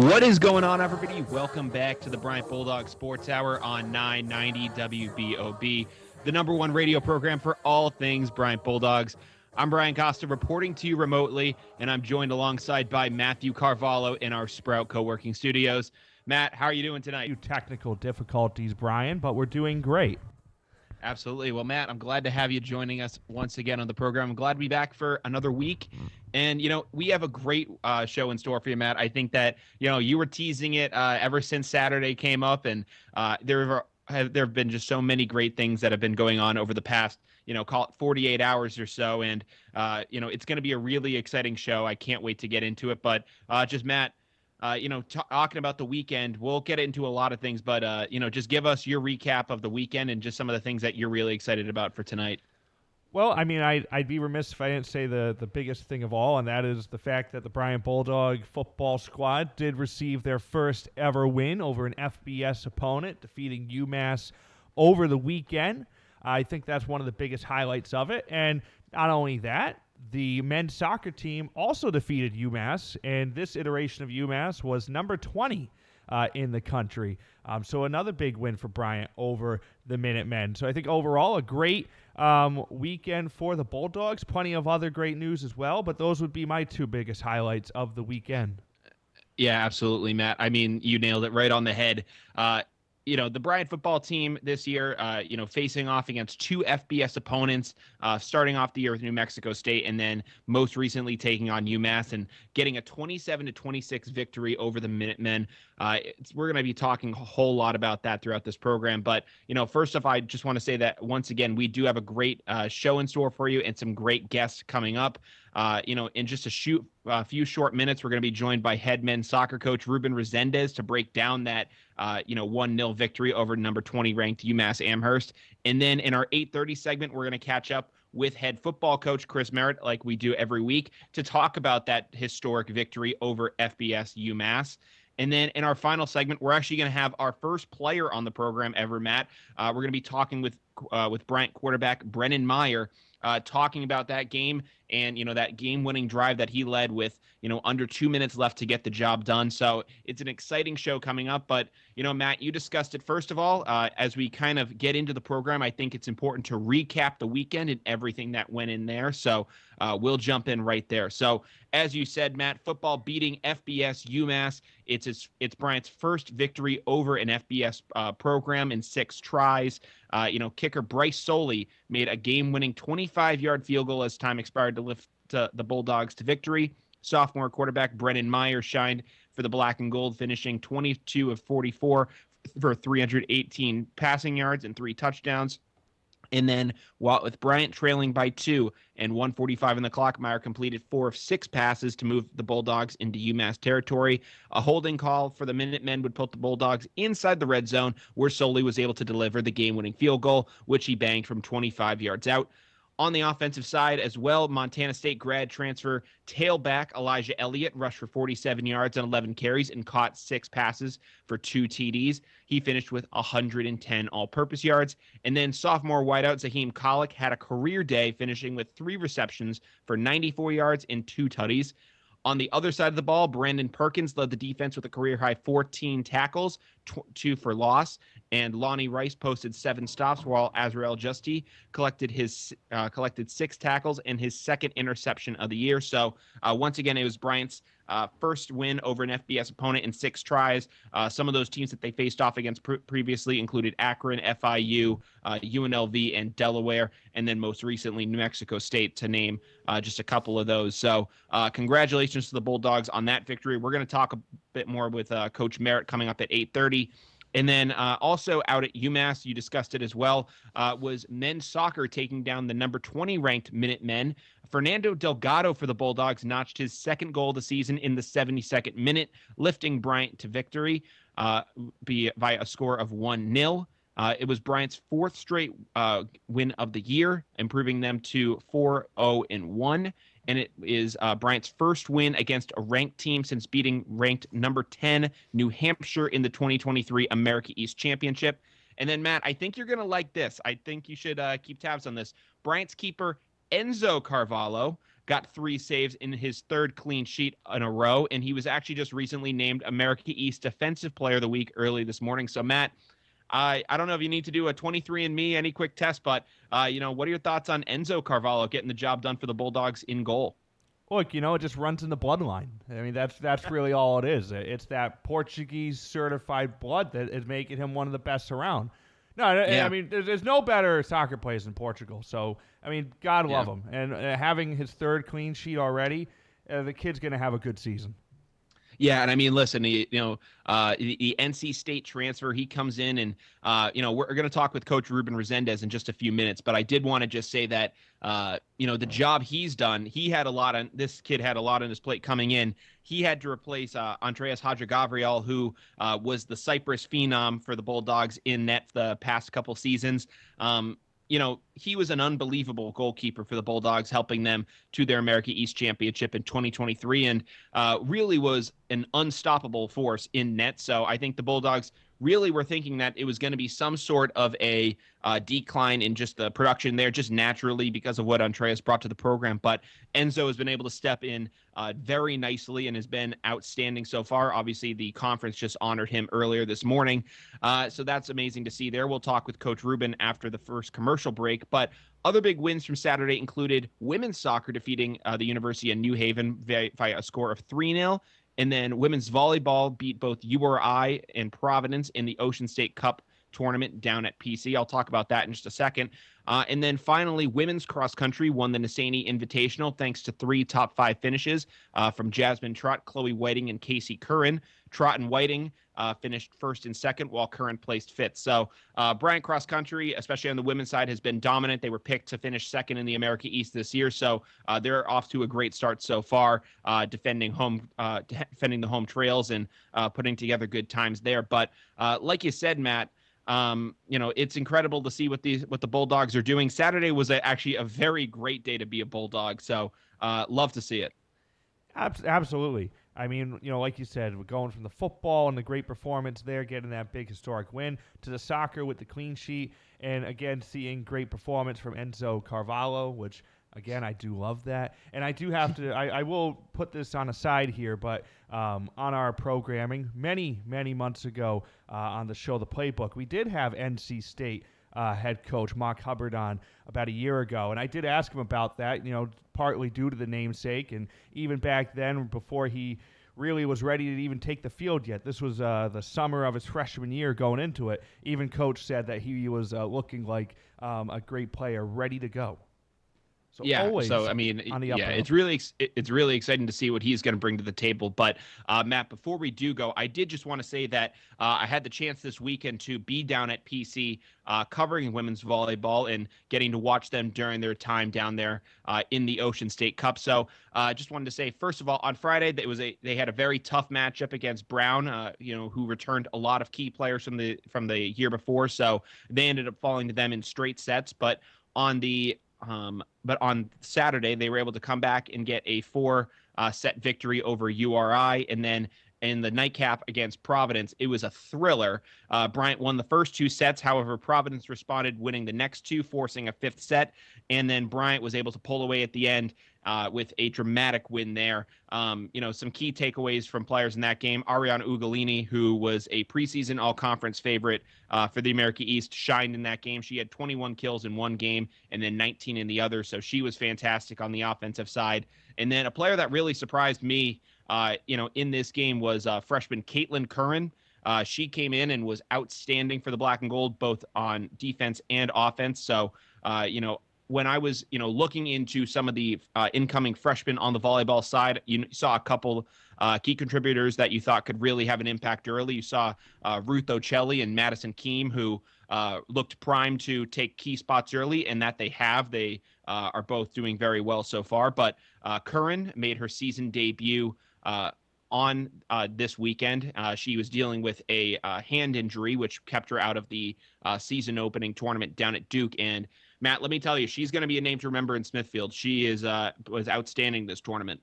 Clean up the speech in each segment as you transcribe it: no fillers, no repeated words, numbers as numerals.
What is going on, everybody? Welcome back to the Bryant Bulldogs Sports Hour on 990 WBOB, the number one radio program for all things Bryant Bulldogs. I'm Brian Kostiw reporting to you remotely, and I'm joined alongside by Matthew Carvalho in our Sprout co-working studios. Matt, how are you doing tonight? Technical difficulties, Brian, but we're doing great. Absolutely. Well, Matt, I'm glad to have you joining us once again on the program. I'm glad to be back for another week. And, we have a great show in store for you, Matt. I think that, you were teasing it ever since Saturday came up, and there have been just so many great things that have been going on over the past, call it 48 hours or so. And, it's going to be a really exciting show. I can't wait to get into it. But just, Matt, talking about the weekend, we'll get into a lot of things, but, just give us your recap of the weekend and just some of the things that you're really excited about for tonight. Well, I mean, I'd be remiss if I didn't say the biggest thing of all, and that is the fact that the Bryant Bulldog football squad did receive their first ever win over an FBS opponent, defeating UMass over the weekend. I think that's one of the biggest highlights of it. And not only that, the men's soccer team also defeated UMass, and this iteration of UMass was number 20 in the country. So another big win for Bryant over the Minutemen. So I think overall a great weekend for the Bulldogs. Plenty of other great news as well, but those would be my two biggest highlights of the weekend. Yeah, absolutely, Matt. I mean, you nailed it right on the head. The Bryant football team this year, facing off against two FBS opponents, starting off the year with New Mexico State, and then most recently taking on UMass and getting a 27-26 victory over the Minutemen. We're going to be talking a whole lot about that throughout this program. But, first off, I just want to say that once again, we do have a great show in store for you and some great guests coming up. In just a few short minutes, we're going to be joined by head men's soccer coach Ruben Resendes to break down that 1-0 victory over number 20 ranked UMass Amherst. And then in our 8:30 segment, we're going to catch up with head football coach Chris Merritt, like we do every week, to talk about that historic victory over FBS UMass. And then in our final segment, we're actually going to have our first player on the program ever, Matt. We're going to be talking with Bryant quarterback Brennan Myer, talking about that game and, that game-winning drive that he led with, under 2 minutes left to get the job done. So it's an exciting show coming up. But, Matt, you discussed it. First of all, as we kind of get into the program, I think it's important to recap the weekend and everything that went in there. So we'll jump in right there. So as you said, Matt, football beating FBS UMass. It's Bryant's first victory over an FBS program in 6 tries. Kicker Bryce Soley made a game-winning 25-yard field goal as time expired to lift the Bulldogs to victory. Sophomore quarterback Brennan Myer shined for the black and gold, finishing 22 of 44 for 318 passing yards and 3 touchdowns. And then, with Bryant trailing by 2 and 1:45 on the clock, Myer completed 4 of 6 passes to move the Bulldogs into UMass territory. A holding call for the Minutemen would put the Bulldogs inside the red zone, where Soley was able to deliver the game-winning field goal, which he banged from 25 yards out. On the offensive side as well, Montana State grad transfer tailback Elijah Elliott rushed for 47 yards on 11 carries and caught 6 passes for 2 TDs. He finished with 110 all-purpose yards. And then sophomore wideout Zaheem Kollick had a career day, finishing with 3 receptions for 94 yards and 2 tutties. On the other side of the ball, Brandon Perkins led the defense with a career-high 14 tackles, 2 for loss, and Lonnie Rice posted 7 stops, while Azrael Justy collected 6 tackles and his second interception of the year. So once again, it was Bryant's first win over an FBS opponent in 6 tries. Some of those teams that they faced off against previously included Akron, FIU, UNLV, and Delaware, and then most recently New Mexico State, to name just a couple of those. So congratulations to the Bulldogs on that victory. We're going to talk a bit more with Coach Merritt coming up at 8:30. And then also out at UMass, you discussed it as well, was men's soccer taking down the number 20 ranked Minutemen. Fernando Delgado for the Bulldogs notched his second goal of the season in the 72nd minute, lifting Bryant to victory via a score of 1-0. It was Bryant's 4th straight win of the year, improving them to 4-0-1. And it is Bryant's first win against a ranked team since beating ranked number 10 New Hampshire in the 2023 America East Championship. And then, Matt, I think you're going to like this. I think you should keep tabs on this. Bryant's keeper Enzo Carvalho got 3 saves in his 3rd clean sheet in a row, and he was actually just recently named America East Defensive Player of the Week early this morning. So, Matt, I don't know if you need to do a 23andMe, any quick test, but, what are your thoughts on Enzo Carvalho getting the job done for the Bulldogs in goal? Look, it just runs in the bloodline. I mean, that's really all it is. It's that Portuguese certified blood that is making him one of the best around. No, I mean, there's no better soccer players in Portugal. So, I mean, God love him. And having his 3rd clean sheet already, the kid's going to have a good season. Yeah, and I mean, listen, the NC State transfer, he comes in, and we're going to talk with Coach Ruben Resendes in just a few minutes. But I did want to just say that the job he's done, this kid had a lot on his plate coming in. He had to replace Andreas Hadra-Gabriel, who was the Cyprus phenom for the Bulldogs in net the past couple seasons. He was an unbelievable goalkeeper for the Bulldogs, helping them to their America East Championship in 2023, and really was an unstoppable force in net. So I think the Bulldogs really were thinking that it was going to be some sort of a decline in just the production there, just naturally because of what Andreas brought to the program. But Enzo has been able to step in very nicely and has been outstanding so far. Obviously, the conference just honored him earlier this morning. So that's amazing to see there. We'll talk with Coach Ruben after the first commercial break. But other big wins from Saturday included women's soccer defeating the University of New Haven via a score of 3-0. And then women's volleyball beat both URI and Providence in the Ocean State Cup tournament down at PC. I'll talk about that in just a second. And then finally, women's cross country won the Nissaney Invitational thanks to 3 top 5 finishes from Jasmine Trott, Chloe Whiting, and Casey Curran. Trott and Whiting finished 1st and 2nd, while Curran placed 5th. So Bryant cross country, especially on the women's side, has been dominant. They were picked to finish 2nd in the America East this year, so they're off to a great start so far, defending the home trails and putting together good times there. But like you said, Matt, it's incredible to see what the Bulldogs are doing. Saturday was actually a very great day to be a Bulldog, so love to see it. Absolutely. I mean, like you said, we're going from the football and the great performance there, getting that big historic win, to the soccer with the clean sheet, and again, seeing great performance from Enzo Carvalho, which, again, I do love that. And I do have to, I will put this on a side here, but on our programming, many, many months ago on the show The Playbook, we did have NC State head coach Mark Hubbard on about a year ago, and I did ask him about that, partly due to the namesake, and even back then, before he really was ready to even take the field yet. This was the summer of his freshman year going into it. Even coach said that he was looking like a great player, ready to go. So I mean, it's really exciting to see what he's going to bring to the table. But Matt, before we do go, I did just want to say that I had the chance this weekend to be down at PC covering women's volleyball and getting to watch them during their time down there in the Ocean State Cup. So just wanted to say, first of all, on Friday they had a very tough matchup against Brown, who returned a lot of key players from the year before. So they ended up falling to them in straight sets. But on Saturday, they were able to come back and get a 4-set victory over URI. And then in the nightcap against Providence, it was a thriller. Bryant won the first 2 sets. However, Providence responded, winning the next 2, forcing a 5th set. And then Bryant was able to pull away at the end with a dramatic win there. Some key takeaways from players in that game. Ariana Ugolini, who was a preseason all-conference favorite for the America East, shined in that game. She had 21 kills in one game and then 19 in the other, so she was fantastic on the offensive side. And then a player that really surprised me, in this game was freshman Caitlin Curran. She came in and was outstanding for the Black and Gold, both on defense and offense. So, when I was, looking into some of the incoming freshmen on the volleyball side, you saw a couple key contributors that you thought could really have an impact early. You saw Ruth Ocelli and Madison Keem, who looked primed to take key spots early, and that they have. They are both doing very well so far. But Curran made her season debut on this weekend. She was dealing with a hand injury, which kept her out of the season opening tournament down at Duke. And Matt, let me tell you, she's going to be a name to remember in Smithfield. She was outstanding this tournament.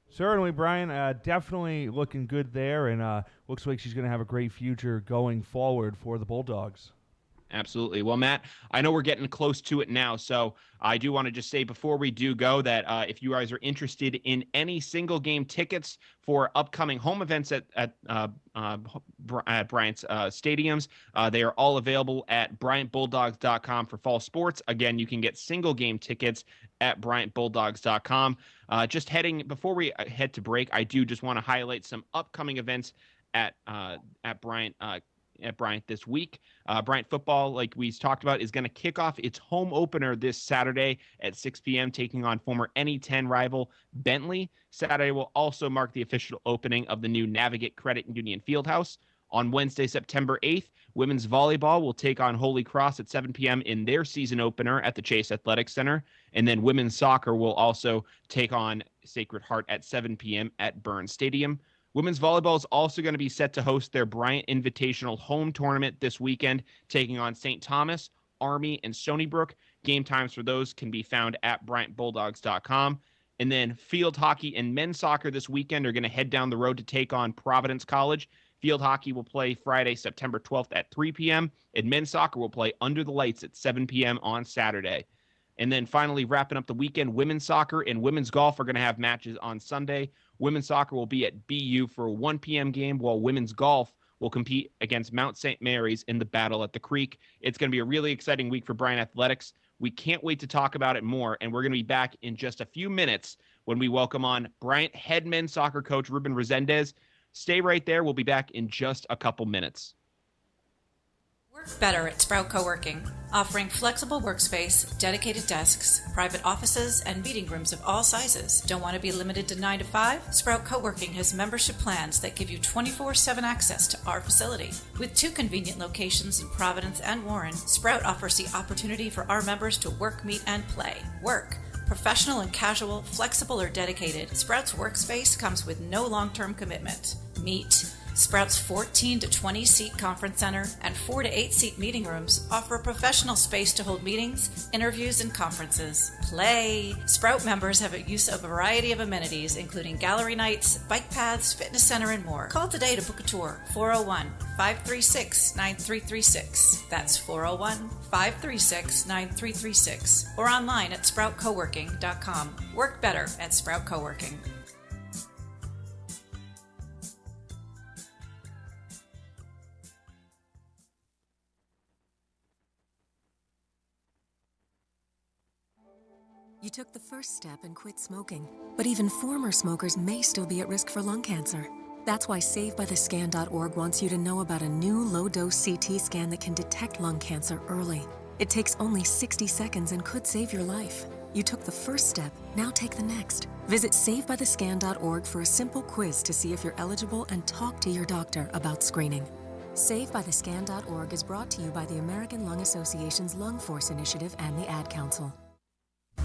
Certainly, Brian. Definitely looking good there, and looks like she's going to have a great future going forward for the Bulldogs. Absolutely. Well, Matt, I know we're getting close to it now, so I do want to just say before we do go that if you guys are interested in any single game tickets for upcoming home events at Bryant's stadiums, they are all available at BryantBulldogs.com for fall sports. Again, you can get single game tickets at BryantBulldogs.com. Before we head to break, I do just want to highlight some upcoming events at Bryant. At Bryant this week. Bryant football, like we talked about, is going to kick off its home opener this Saturday at 6 p.m., taking on former NE10 rival Bentley. Saturday will also mark the official opening of the new Navigate Credit Union Fieldhouse. On Wednesday, September 8th, women's volleyball will take on Holy Cross at 7 p.m. in their season opener at the Chase Athletic Center. And then women's soccer will also take on Sacred Heart at 7 p.m. at Burns Stadium. Women's volleyball is also going to be set to host their Bryant Invitational home tournament this weekend, taking on St. Thomas, Army, and Stony Brook. Game times for those can be found at BryantBulldogs.com. And then field hockey and men's soccer this weekend are going to head down the road to take on Providence College. Field hockey will play Friday, September 12th at 3 p.m., and men's soccer will play under the lights at 7 p.m. on Saturday. And then finally, wrapping up the weekend, women's soccer and women's golf are going to have matches on Sunday. Women's soccer will be at BU for a 1 p.m. game, while women's golf will compete against Mount St. Mary's in the Battle at the Creek. It's going to be a really exciting week for Bryant Athletics. We can't wait to talk about it more, and we're going to be back in just a few minutes when we welcome on Bryant head men's soccer coach Ruben Resendes. Stay right there. We'll be back in just a couple minutes. Work better at Sprout Coworking, offering flexible workspace, dedicated desks, private offices, and meeting rooms of all sizes. Don't want to be limited to 9 to 5? Sprout Coworking has membership plans that give you 24/7 access to our facility. With 2 convenient locations in Providence and Warren, Sprout offers the opportunity for our members to work, meet, and play. Work. Professional and casual, flexible or dedicated, Sprout's workspace comes with no long-term commitment. Meet. Sprout's 14 to 20 seat conference center and 4 to 8 seat meeting rooms offer a professional space to hold meetings, interviews, and conferences. Play! Sprout members have a use of a variety of amenities, including gallery nights, bike paths, fitness center, and more. Call today to book a tour. 401-536-9336. That's 401-536-9336. Or online at SproutCoworking.com. Work better at Sprout Coworking. You took the first step and quit smoking, but even former smokers may still be at risk for lung cancer. That's why SaveByTheScan.org wants you to know about a new low-dose CT scan that can detect lung cancer early. It takes only 60 seconds and could save your life. You took the first step, now take the next. Visit SaveByTheScan.org for a simple quiz to see if you're eligible and talk to your doctor about screening. SaveByTheScan.org is brought to you by the American Lung Association's Lung Force Initiative and the Ad Council.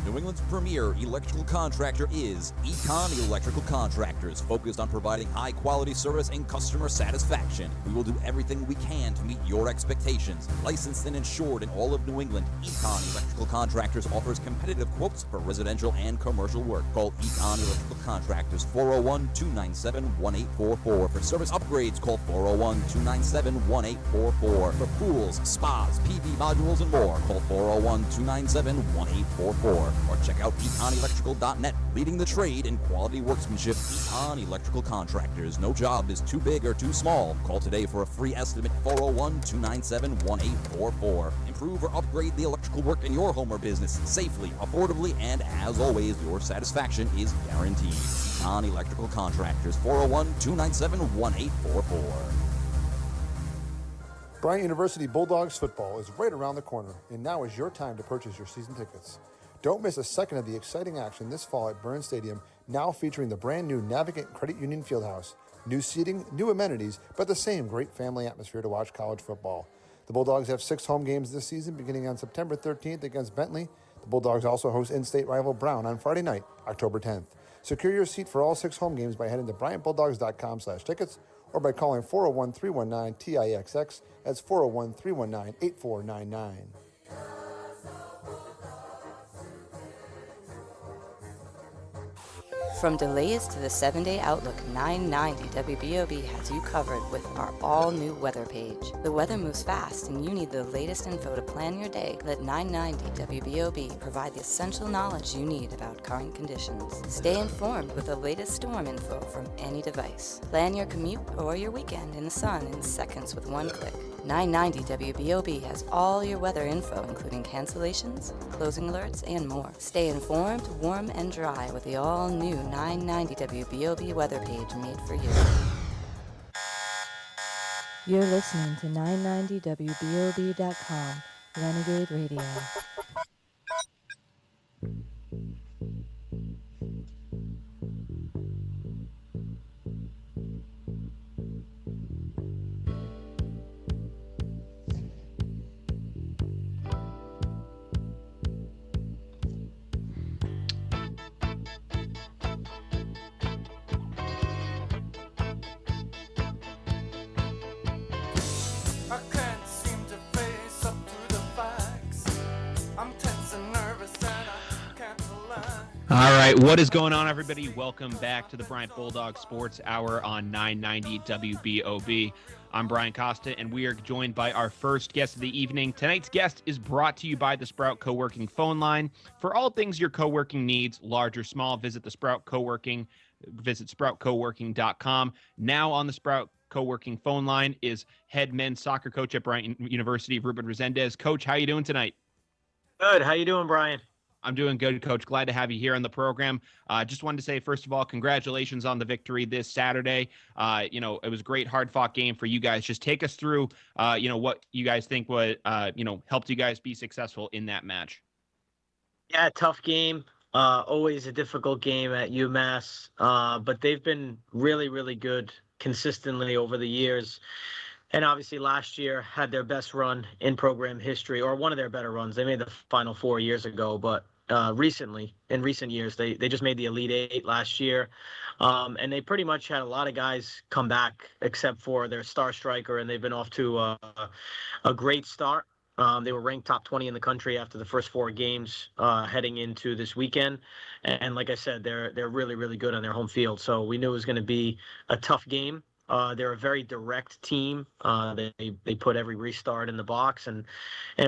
New England's premier electrical contractor is Econ Electrical Contractors, focused on providing high-quality service and customer satisfaction. We will do everything we can to meet your expectations. Licensed and insured in all of New England, Econ Electrical Contractors offers competitive quotes for residential and commercial work. Call Econ Electrical Contractors, 401-297-1844. For service upgrades, call 401-297-1844. For pools, spas, PV modules, and more, call 401-297-1844. Or check out EconElectrical.net, leading the trade in quality workmanship. Econ Electrical Contractors. No job is too big or too small. Call today for a free estimate, 401-297-1844. Improve or upgrade the electrical work in your home or business safely, affordably, and as always, your satisfaction is guaranteed. Econ Electrical Contractors, 401-297-1844. Bryant University Bulldogs football is right around the corner, and now is your time to purchase your season tickets. Don't miss a second of the exciting action this fall at Burns Stadium, now featuring the brand new Navigate Credit Union Fieldhouse. New seating, new amenities, but the same great family atmosphere to watch college football. The Bulldogs have 6 home games this season, beginning on September 13th against Bentley. The Bulldogs also host in-state rival Brown on Friday night, October 10th. Secure your seat for all 6 home games by heading to BryantBulldogs.com/tickets or by calling 401-319-TIXX. That's 401-319-8499. From delays to the 7-day outlook, 990 WBOB has you covered with our all-new weather page. The weather moves fast and you need the latest info to plan your day. Let 990 WBOB provide the essential knowledge you need about current conditions. Stay informed with the latest storm info from any device. Plan your commute or your weekend in the sun in seconds with one click. 990 WBOB has all your weather info, including cancellations, closing alerts, and more. Stay informed, warm, and dry with the all-new 990 WBOB weather page made for you. You're listening to 990WBOB.com, Renegade Radio. All right, what is going on, everybody? Welcome back to the Bryant Bulldogs Sports Hour on 990 WBOB. I'm Brian Kostiw, and we are joined by our first guest of the evening. Tonight's guest is brought to you by the Sprout Co-working phone line. For all things your co-working needs, large or small, visit the Sprout Co-working. Visit sproutcoworking.com. Now on the Sprout Co-working phone line is head men's soccer coach at Bryant University, Ruben Resendes. Coach, how you doing tonight? Good. How you doing, Brian? I'm doing good, Coach. Glad to have you here on the program. Just wanted to say, first of all, congratulations on the victory this Saturday. It was a great, hard-fought game for you guys. Just take us through, what you guys think would, helped you guys be successful in that match. Yeah, tough game. Always a difficult game at UMass, but they've been really, really good consistently over the years. And obviously last year had their best run in program history, or one of their better runs. They made the Final Four years ago, but in recent years, they just made the Elite Eight last year. And they pretty much had a lot of guys come back except for their star striker, and they've been off to a great start. They were ranked top 20 in the country after the first 4 games heading into this weekend. And like I said, they're really, really good on their home field. So we knew it was going to be a tough game. They're a very direct team. They put every restart in the box, and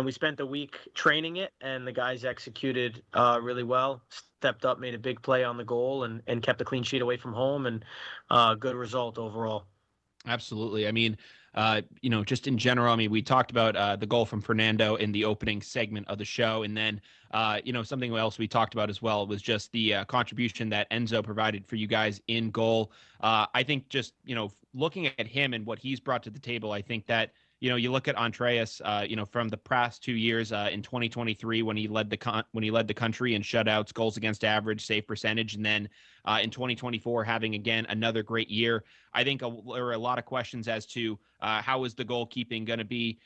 we spent the week training it, and the guys executed really well, stepped up, made a big play on the goal, and kept a clean sheet away from home, and good result overall. Absolutely. I mean, just in general, we talked about the goal from Fernando in the opening segment of the show. And then, something else we talked about as well was just the contribution that Enzo provided for you guys in goal. I think just, looking at him and what he's brought to the table, I think that, you look at Andreas, from the past 2 years in 2023 when he led the country in shutouts, goals against average, save percentage, and then in 2024 having again another great year. I think there are a lot of questions as to how is the goalkeeping going to be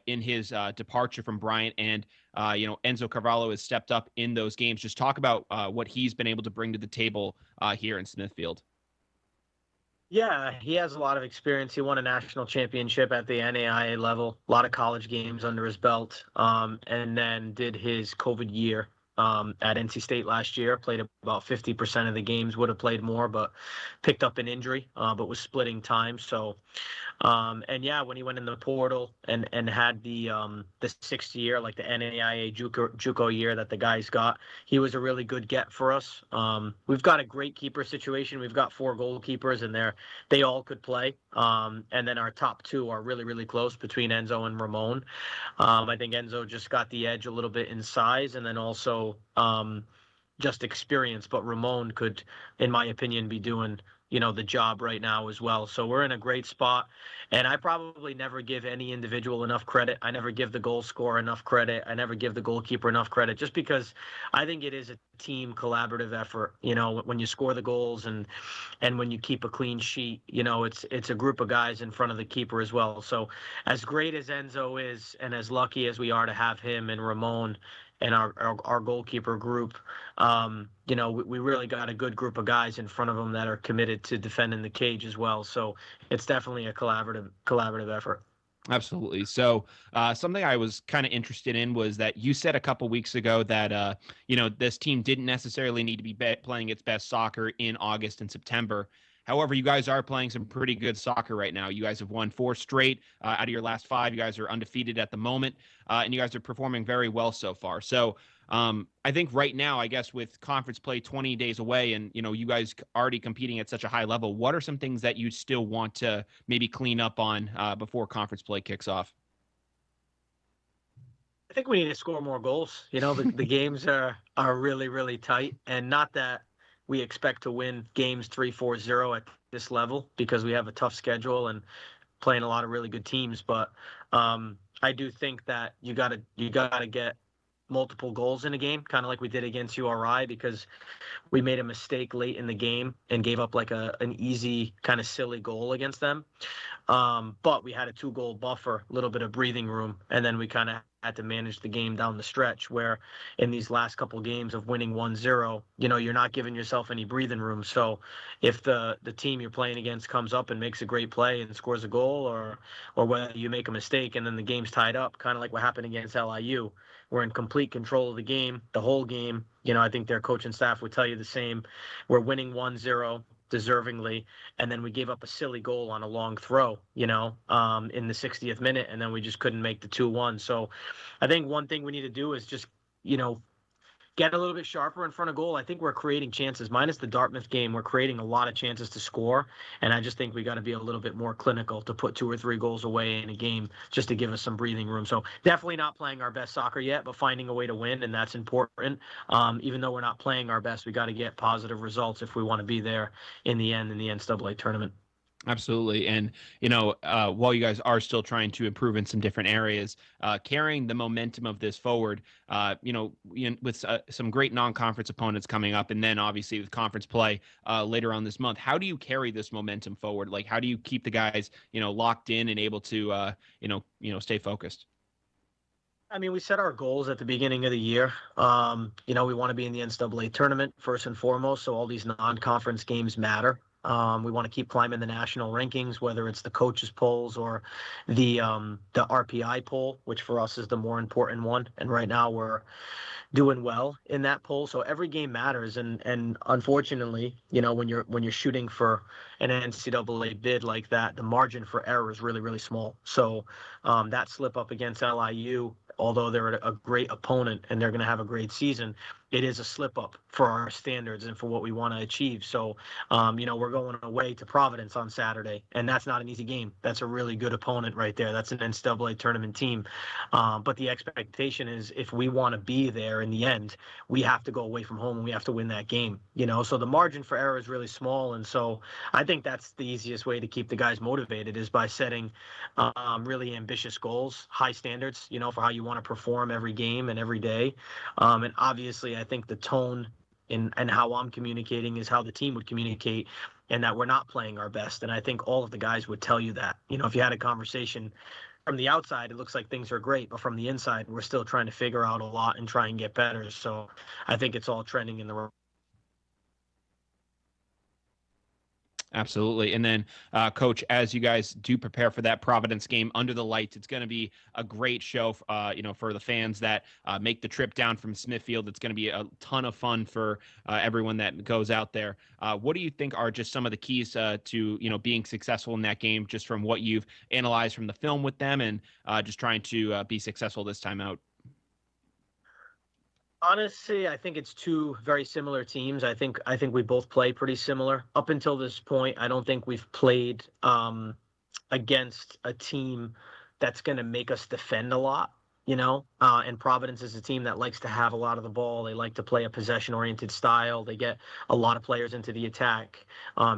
in his departure from Bryant, and Enzo Carvalho has stepped up in those games. Just talk about what he's been able to bring to the table here in Smithfield. Yeah, he has a lot of experience. He won a national championship at the NAIA level, a lot of college games under his belt, and then did his COVID year at NC State last year. Played about 50% of the games, would have played more, but picked up an injury, but was splitting time. So, when he went in the portal and had the 6th year, like the NAIA JUCO year that the guys got, he was a really good get for us. We've got a great keeper situation. We've got 4 goalkeepers, and they all could play. And then our top 2 are really, really close between Enzo and Ramon. I think Enzo just got the edge a little bit in size, and then also just experience. But Ramon could, in my opinion, be doing the job right now as well. So we're in a great spot, and I probably never give any individual enough credit. I never give the goal scorer enough credit. I never give the goalkeeper enough credit, just because I think it is a team collaborative effort. When you score the goals and when you keep a clean sheet, it's a group of guys in front of the keeper as well. So as great as Enzo is, and as lucky as we are to have him and Ramon and our goalkeeper group, we really got a good group of guys in front of them that are committed to defending the cage as well. So it's definitely a collaborative effort. Absolutely. So something I was kind of interested in was that you said a couple weeks ago that, this team didn't necessarily need to be playing its best soccer in August and September. However, you guys are playing some pretty good soccer right now. You guys have won 4 straight out of your last 5. You guys are undefeated at the moment, and you guys are performing very well so far. So I think right now, I guess with conference play 20 days away and, you guys already competing at such a high level, what are some things that you still want to maybe clean up on before conference play kicks off? I think we need to score more goals. The games are really, really tight, and not that we expect to win games 3-4-0 at this level because we have a tough schedule and playing a lot of really good teams. But I do think that you gotta get multiple goals in a game, kind of like we did against URI, because we made a mistake late in the game and gave up like an easy kind of silly goal against them. But we had a 2-goal buffer, a little bit of breathing room, and then we kind of had to manage the game down the stretch, where in these last couple games of winning 1-0, you're not giving yourself any breathing room. So if the team you're playing against comes up and makes a great play and scores a goal, or whether you make a mistake and then the game's tied up, kind of like what happened against LIU, we're in complete control of the game, the whole game. I think their coach and staff would tell you the same. We're winning 1-0 deservingly, and then we gave up a silly goal on a long throw, in the 60th minute, and then we just couldn't make the 2-1. So I think one thing we need to do is just, get a little bit sharper in front of goal. I think we're creating chances. Minus the Dartmouth game, we're creating a lot of chances to score, and I just think we got to be a little bit more clinical to put 2 or 3 goals away in a game just to give us some breathing room. So definitely not playing our best soccer yet, but finding a way to win, and that's important. Even though we're not playing our best, we got to get positive results if we want to be there in the end in the NCAA tournament. Absolutely. And, while you guys are still trying to improve in some different areas, carrying the momentum of this forward, with some great non-conference opponents coming up, and then obviously with conference play later on this month, how do you carry this momentum forward? Like, how do you keep the guys, locked in and able to, stay focused? I mean, we set our goals at the beginning of the year. We want to be in the NCAA tournament first and foremost, so all these non-conference games matter. We want to keep climbing the national rankings, whether it's the coaches polls or the RPI poll, which for us is the more important one. And right now we're doing well in that poll. So every game matters. And unfortunately, when you're shooting for an NCAA bid like that, the margin for error is really, really small. So that slip up against LIU, although they're a great opponent and they're going to have a great season, it is a slip up for our standards and for what we want to achieve. So, we're going away to Providence on Saturday, and that's not an easy game. That's a really good opponent right there. That's an NCAA tournament team. But the expectation is if we want to be there in the end, we have to go away from home and we have to win that game, So the margin for error is really small. And so I think that's the easiest way to keep the guys motivated is by setting really ambitious goals, high standards, for how you want to perform every game and every day. And obviously, I think the tone and how I'm communicating is how the team would communicate, and that we're not playing our best. And I think all of the guys would tell you that. If you had a conversation from the outside, it looks like things are great, but from the inside, we're still trying to figure out a lot and try and get better. So I think it's all trending in the right. Absolutely. And then, Coach, as you guys do prepare for that Providence game under the lights, it's going to be a great show, for the fans that make the trip down from Smithfield. It's going to be a ton of fun for everyone that goes out there. What do you think are just some of the keys to, being successful in that game, just from what you've analyzed from the film with them and just trying to be successful this time out? Honestly, I think it's 2 very similar teams. I think we both play pretty similar. Up until this point, I don't think we've played against a team that's going to make us defend a lot, and Providence is a team that likes to have a lot of the ball. They like to play a possession-oriented style. They get a lot of players into the attack,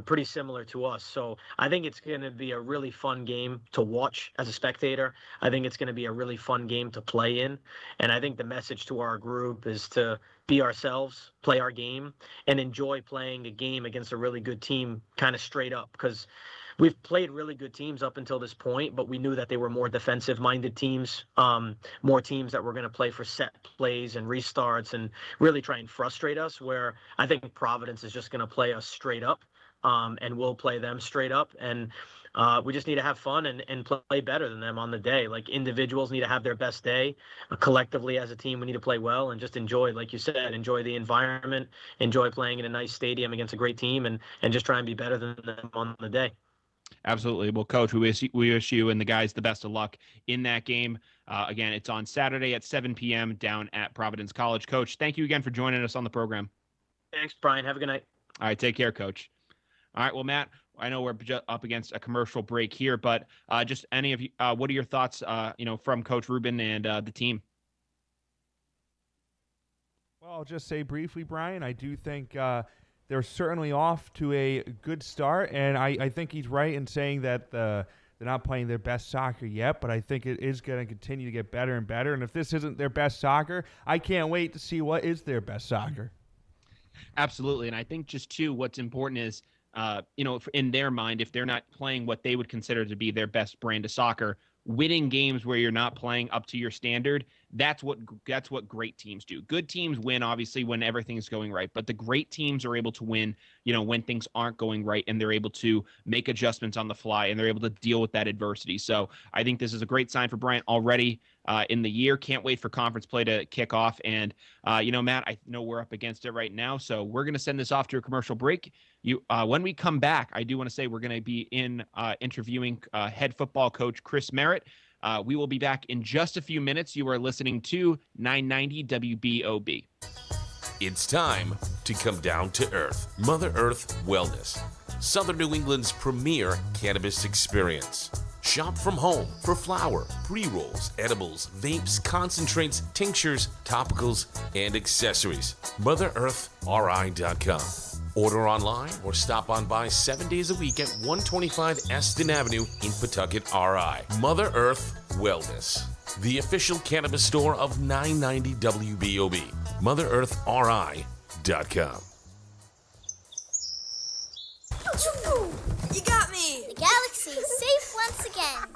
pretty similar to us. So I think it's going to be a really fun game to watch as a spectator. I think it's going to be a really fun game to play in. And I think the message to our group is to be ourselves, play our game, and enjoy playing a game against a really good team kind of straight up, because we've played really good teams up until this point, but we knew that they were more defensive-minded teams, more teams that were going to play for set plays and restarts and really try and frustrate us, where I think Providence is just going to play us straight up. and we'll play them straight up. And we just need to have fun and play better than them on the day. Like, individuals need to have their best day. Collectively as a team, we need to play well and just enjoy, like you said, enjoy the environment, enjoy playing in a nice stadium against a great team, and just try and be better than them on the day. Absolutely. Well, Coach, we wish you and the guys the best of luck in that game. Again, it's on Saturday at 7 p.m. down at Providence College. Coach, thank you again for joining us on the program. Thanks, Brian. Have a good night. All right, take care, Coach. All right, well, Matt, I know we're up against a commercial break here, but just any of you, what are your thoughts, from Coach Ruben and the team? Well, I'll just say briefly, Brian, I do think they're certainly off to a good start, and I think he's right in saying that they're not playing their best soccer yet, but I think it is going to continue to get better and better. And if this isn't their best soccer, I can't wait to see what is their best soccer. Absolutely, and I think just too, what's important is, in their mind, if they're not playing what they would consider to be their best brand of soccer, winning games where you're not playing up to your standard, that's what great teams do. Good teams win, obviously, when everything's going right, but the great teams are able to win, when things aren't going right, and they're able to make adjustments on the fly, and they're able to deal with that adversity. So I think this is a great sign for Bryant already in the year. Can't wait for conference play to kick off. And, Matt, I know we're up against it right now, so we're going to send this off to a commercial break. When we come back, I do want to say we're going to be interviewing head football coach Chris Merritt. We will be back in just a few minutes. You are listening to 990 WBOB. It's time to come down to earth. Mother Earth Wellness, Southern New England's premier cannabis experience. Shop from home for flower, pre-rolls, edibles, vapes, concentrates, tinctures, topicals, and accessories. MotherEarthRI.com. Order online or stop on by 7 days a week at 125 Eston Avenue in Pawtucket, RI. Mother Earth Wellness, the official cannabis store of 990 WBOB. MotherEarthRI.com. You got me! The galaxy is safe once again.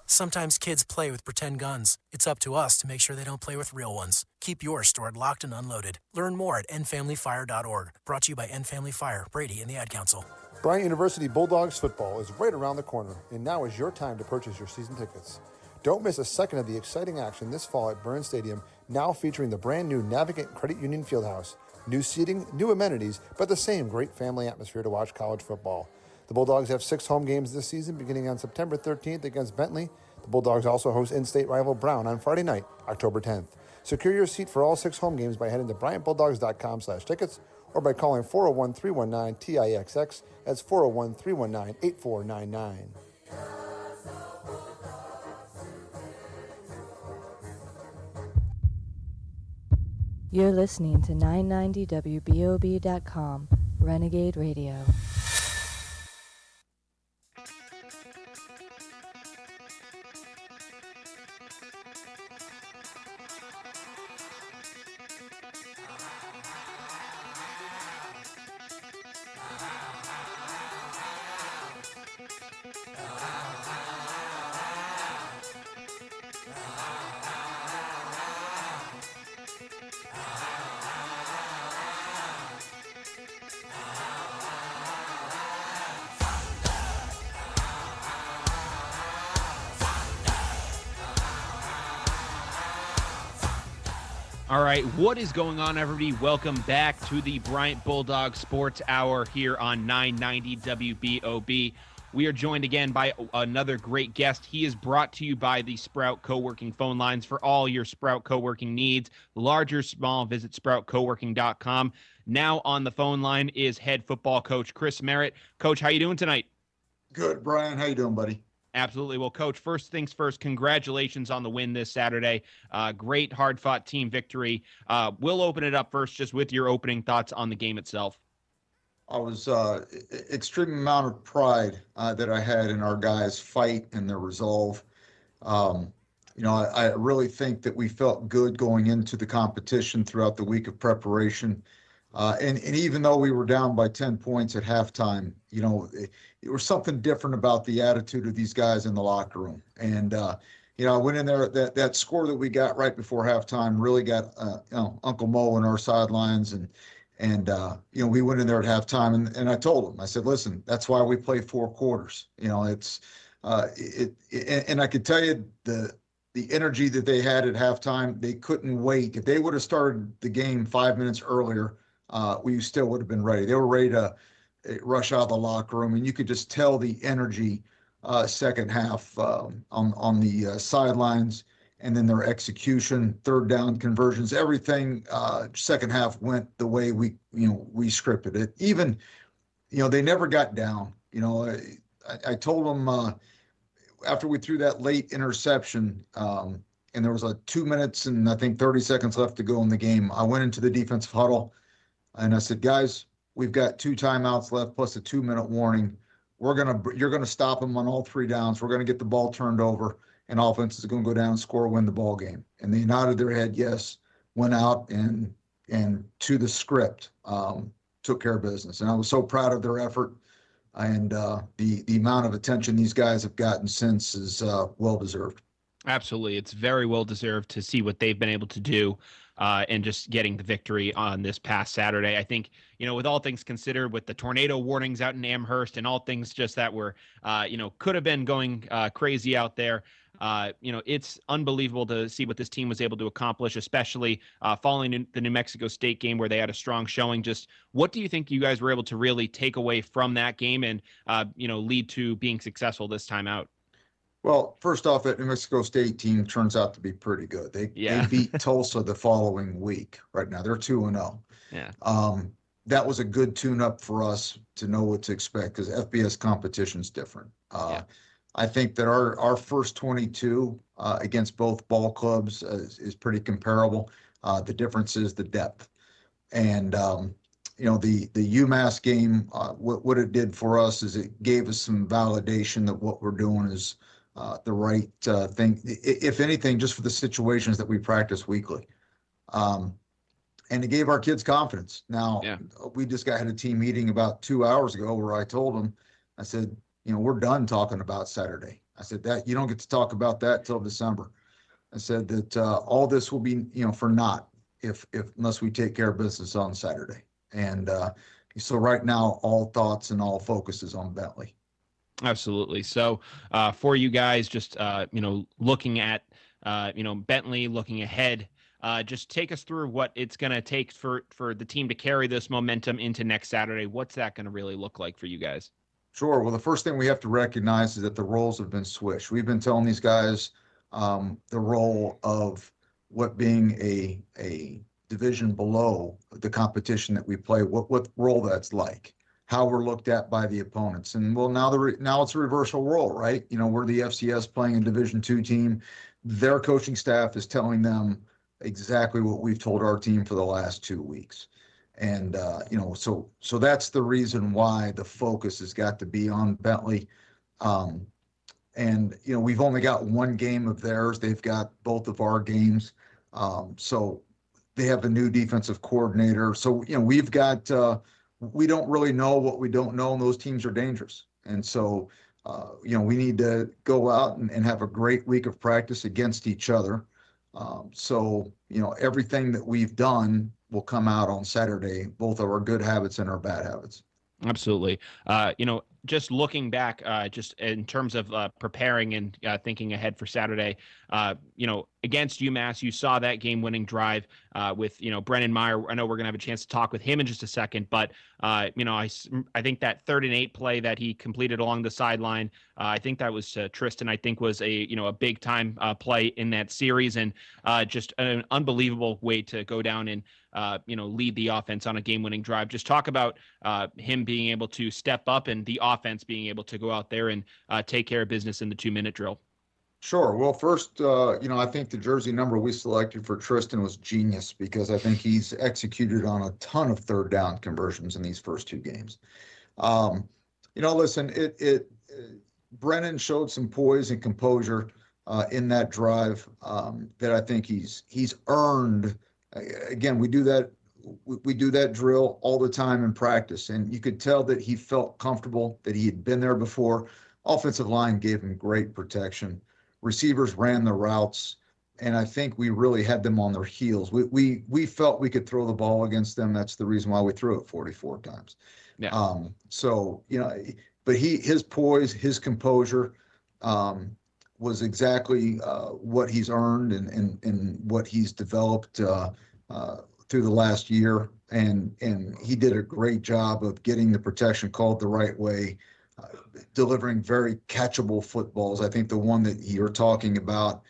Sometimes kids play with pretend guns. It's up to us to make sure they don't play with real ones. Keep yours stored locked and unloaded. Learn more at endfamilyfire.org. Brought to you by End Family Fire, Brady, and the Ad Council. Bryant University Bulldogs football is right around the corner, and now is your time to purchase your season tickets. Don't miss a second of the exciting action this fall at Burns Stadium, now featuring the brand new Navigant Credit Union Fieldhouse. New seating, new amenities, but the same great family atmosphere to watch college football. The Bulldogs have 6 home games this season, beginning on September 13th against Bentley. The Bulldogs also host in-state rival Brown on Friday night, October 10th. Secure your seat for all 6 home games by heading to BryantBulldogs.com/tickets or by calling 401-319-TIXX. That's 401-319-8499. You're listening to 990WBOB.com, Renegade Radio. All right, what is going on, everybody? Welcome back to the Bryant Bulldogs Sports Hour here on 990 WBOB. We are joined again by another great guest. He is brought to you by the Sprout Co-working phone lines for all your Sprout Co-working needs. Large or small, visit sproutcoworking.com. Now on the phone line is head football coach Chris Merritt. Coach, how you doing tonight? Good, Brian. How you doing, buddy? Absolutely. Well, Coach, first things first, congratulations on the win this Saturday. Great, hard-fought team victory. We'll open it up first just with your opening thoughts on the game itself. I was extreme amount of pride that I had in our guys' fight and their resolve. I really think that we felt good going into the competition throughout the week of preparation. And even though we were down by 10 points at halftime, there was something different about the attitude of these guys in the locker room. And, I went in there, that score that we got right before halftime really got, Uncle Mo on our sidelines. And And, we went in there at halftime, and I told them, I said, listen, that's why we play 4 quarters. It's and I could tell you the energy that they had at halftime, they couldn't wait. If they would have started the game 5 minutes earlier, we still would have been ready. They were ready to rush out of the locker room, and you could just tell the energy second half on the sidelines, and then their execution, third down conversions, everything second half went the way we scripted it. Even, they never got down. I told them after we threw that late interception, and there was 2 minutes and I think 30 seconds left to go in the game, I went into the defensive huddle and I said, guys, we've got 2 timeouts left plus a 2-minute warning. You're gonna stop them on all 3 downs. We're gonna get the ball turned over, and offense is going to go down, score, win the ball game. And they nodded their head, yes, went out and to the script, took care of business. And I was so proud of their effort, and the amount of attention these guys have gotten since is well-deserved. Absolutely. It's very well-deserved to see what they've been able to do and just getting the victory on this past Saturday. I think, with all things considered, with the tornado warnings out in Amherst and all things just that were, could have been going crazy out there, it's unbelievable to see what this team was able to accomplish, especially following the New Mexico State game where they had a strong showing. Just what do you think you guys were able to really take away from that game and, lead to being successful this time out? Well, first off, that New Mexico State team turns out to be pretty good. They beat Tulsa the following week. Right now, they're 2-0. Yeah. That was a good tune-up for us to know what to expect because FBS competition's different. I think that our first 22 against both ball clubs is pretty comparable. The difference is the depth. And, the UMass game, what it did for us is it gave us some validation that what we're doing is the right thing, if anything, just for the situations that we practice weekly. And it gave our kids confidence. Now, we just had a team meeting about 2 hours ago where I told them, I said, we're done talking about Saturday. I said that you don't get to talk about that till December. I said that all this will be, for naught if unless we take care of business on Saturday. And so right now, all thoughts and all focus is on Bentley. Absolutely. So for you guys, just, looking at, Bentley, looking ahead, just take us through what it's going to take for the team to carry this momentum into next Saturday. What's that going to really look like for you guys? Sure. Well, the first thing we have to recognize is that the roles have been switched. We've been telling these guys the role of what being a division below the competition that we play, what role that's like, how we're looked at by the opponents. And well, now it's a reversal role, right? We're the FCS playing a Division II team. Their coaching staff is telling them exactly what we've told our team for the last 2 weeks. And, so that's the reason why the focus has got to be on Bentley. And, we've only got 1 game of theirs. They've got both of our games. So they have a new defensive coordinator. So, we've got, we don't really know what we don't know, and those teams are dangerous. And so, we need to go out and have a great week of practice against each other. So, everything that we've done will come out on Saturday, both of our good habits and our bad habits. Absolutely. Just looking back, just in terms of preparing and thinking ahead for Saturday, against UMass, you saw that game-winning drive with, Brennan Myer. I know we're going to have a chance to talk with him in just a second, but, I think that 3rd and 8 play that he completed along the sideline, I think that was Tristan, I think was a big-time play in that series, and just an unbelievable way to go down and, lead the offense on a game-winning drive. Just talk about him being able to step up and the offense being able to go out there and take care of business in the 2-minute drill. Sure. Well, first, I think the jersey number we selected for Tristan was genius because I think he's executed on a ton of 3rd down conversions in these first 2 games. Listen, Brennan showed some poise and composure in that drive that I think he's earned. Again, we do that drill all the time in practice, and you could tell that he felt comfortable, that he had been there before. Offensive line gave him great protection. Receivers ran the routes, And I think we really had them on their heels. We felt we could throw the ball against them. That's the reason why we threw it 44 times. Yeah. So, but his poise, his composure, was exactly what he's earned and what he's developed through the last year. And he did a great job of getting the protection called the right way, delivering very catchable footballs. I think the one that you're talking about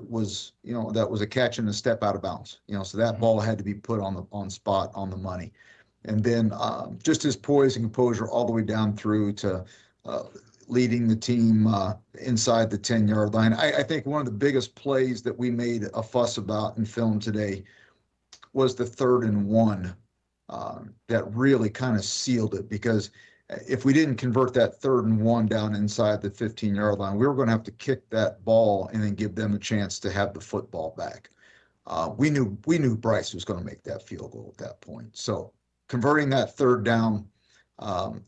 was, that was a catch and a step out of bounds. So that ball had to be put on spot on the money. And then just his poise and composure all the way down through to leading the team inside the 10-yard line. I think one of the biggest plays that we made a fuss about in film today was the 3rd and 1 that really kind of sealed it, because if we didn't convert that 3rd and 1 down inside the 15-yard line, we were going to have to kick that ball and then give them a chance to have the football back. We knew Bryce was going to make that field goal at that point. So converting that 3rd down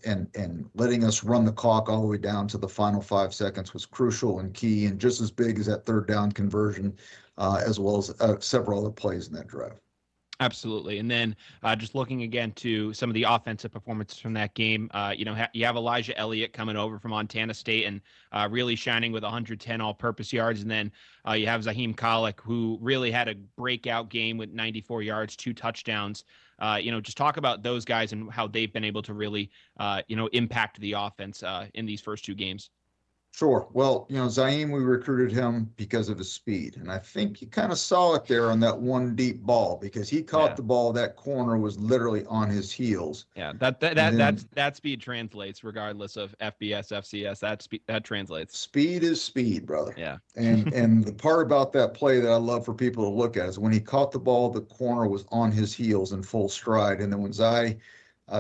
and letting us run the clock all the way down to the final 5 seconds was crucial and key, and just as big as that 3rd down conversion, as well as several other plays in that drive. Absolutely. And then just looking again to some of the offensive performances from that game, you have Elijah Elliott coming over from Montana State and really shining with 110 all-purpose yards. And then you have Zaheem Kalik, who really had a breakout game with 94 yards, 2 touchdowns. Just talk about those guys and how they've been able to really, impact the offense in these first 2 games. Sure. Well, Zaheem, we recruited him because of his speed. And I think you kind of saw it there on that one deep ball, because he caught the ball. That corner was literally on his heels. Yeah, that speed translates regardless of FBS, FCS. That translates. Speed is speed, brother. Yeah. And the part about that play that I love for people to look at is when he caught the ball, the corner was on his heels in full stride. And then when Zai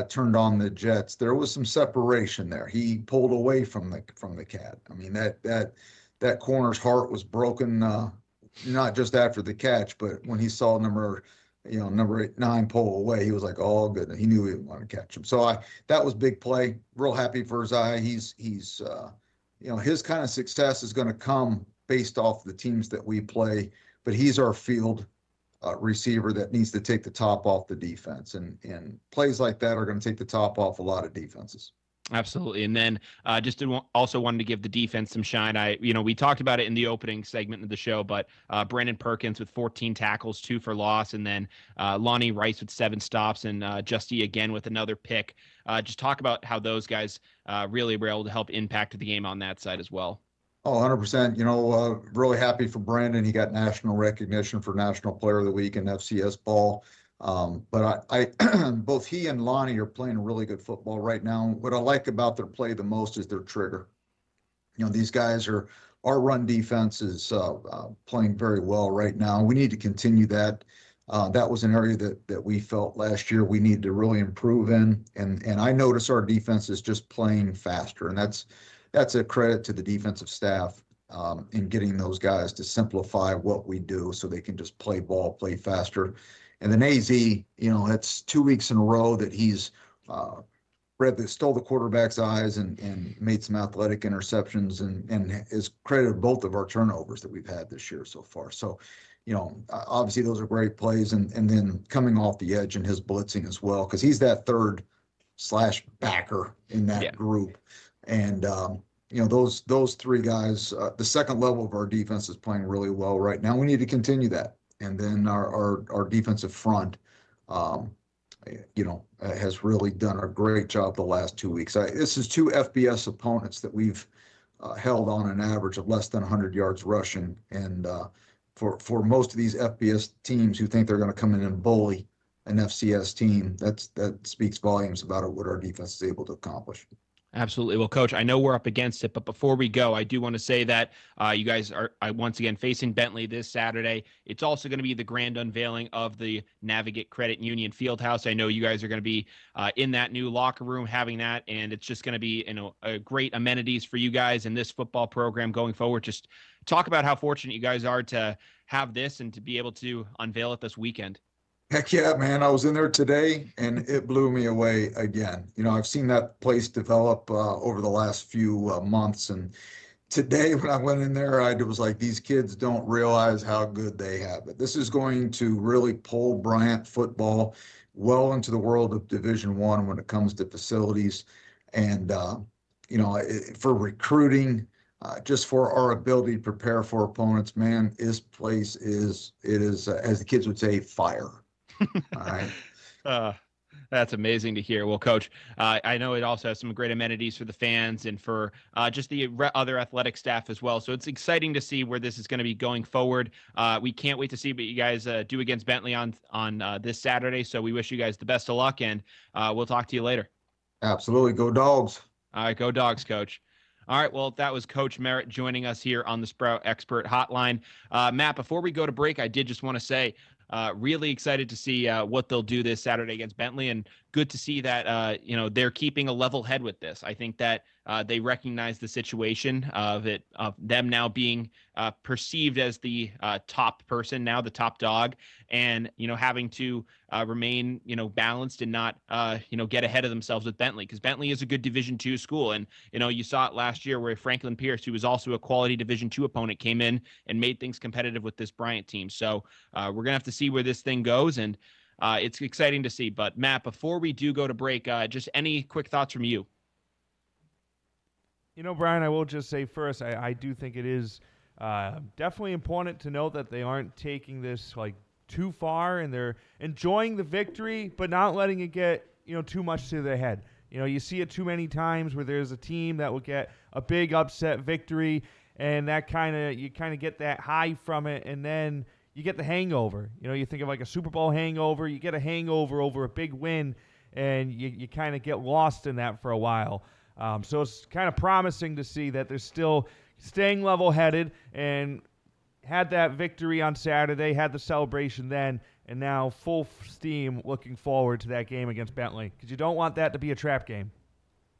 turned on the jets, there was some separation there. He pulled away from the cat. I mean, that corner's heart was broken, not just after the catch, but when he saw number 9 pull away, he was like, "Oh, good." He knew he didn't want to catch him. So that was big play. Real happy for Zai. He's his kind of success is going to come based off the teams that we play, but he's our field receiver that needs to take the top off the defense, and plays like that are going to take the top off a lot of defenses. Absolutely. And then also wanted to give the defense some shine. We talked about it in the opening segment of the show, but Brandon Perkins with 14 tackles, 2 for loss, and then Lonnie Rice with 7 stops, and Justy again with another pick. Just talk about how those guys really were able to help impact the game on that side as well. Oh, 100%. Really happy for Brandon. He got national recognition for National Player of the Week in FCS ball. But I both he and Lonnie are playing really good football right now. What I like about their play the most is their trigger. These guys our run defense is playing very well right now. We need to continue that. That was an area that we felt last year we needed to really improve in. And I notice our defense is just playing faster. And that's a credit to the defensive staff in getting those guys to simplify what we do so they can just play ball, play faster. And then AZ, it's 2 weeks in a row that he's stole the quarterback's eyes and made some athletic interceptions and is credited both of our turnovers that we've had this year so far. So, obviously those are great plays, and then coming off the edge and his blitzing as well, because he's that third / backer in that group. And, those 3 guys, the second level of our defense is playing really well right now. We need to continue that. And then our defensive front, has really done a great job the last 2 weeks. This is 2 FBS opponents that we've held on an average of less than 100 yards rushing. And for most of these FBS teams who think they're going to come in and bully an FCS team, that speaks volumes about what our defense is able to accomplish. Absolutely. Well, Coach, I know we're up against it, but before we go, I do want to say that you guys are once again facing Bentley this Saturday. It's also going to be the grand unveiling of the Navigate Credit Union Fieldhouse. I know you guys are going to be in that new locker room having that, and it's just going to be a great amenities for you guys in this football program going forward. Just talk about how fortunate you guys are to have this and to be able to unveil it this weekend. Heck yeah, man. I was in there today and it blew me away again. I've seen that place develop over the last few months, and today when I went in there, I was like, these kids don't realize how good they have it. This is going to really pull Bryant football well into the world of Division I when it comes to facilities and, for recruiting, just for our ability to prepare for opponents. Man, this place is as the kids would say, fire. All right. That's amazing to hear. Well, Coach, I know it also has some great amenities for the fans and for just the other athletic staff as well. So it's exciting to see where this is going to be going forward. We can't wait to see what you guys do against Bentley on this Saturday. So we wish you guys the best of luck, and we'll talk to you later. Absolutely. Go Dogs. All right, go Dogs, Coach. All right, well, that was Coach Merritt joining us here on the Sprout Expert Hotline. Matt, before we go to break, I did just want to say, really excited to see what they'll do this Saturday against Bentley, and good to see that they're keeping a level head with this. I think that they recognize the situation of them now being perceived as the top person, now the top dog, and having to remain balanced and not get ahead of themselves with Bentley, because Bentley is a good Division II school, and you saw it last year where Franklin Pierce, who was also a quality Division II opponent, came in and made things competitive with this Bryant team. So we're gonna have to see where this thing goes, and it's exciting to see. But Matt, before we do go to break, just any quick thoughts from you? Brian, I will just say first, I do think it is definitely important to note that they aren't taking this too far, and they're enjoying the victory, but not letting it get too much to their head. You see it too many times where there's a team that will get a big upset victory, and that you kind of get that high from it, and then you get the hangover. You think of like a Super Bowl hangover. You get a hangover over a big win, and you kind of get lost in that for a while. So it's kind of promising to see that they're still staying level-headed and had that victory on Saturday, had the celebration then, and now full steam looking forward to that game against Bentley, because you don't want that to be a trap game.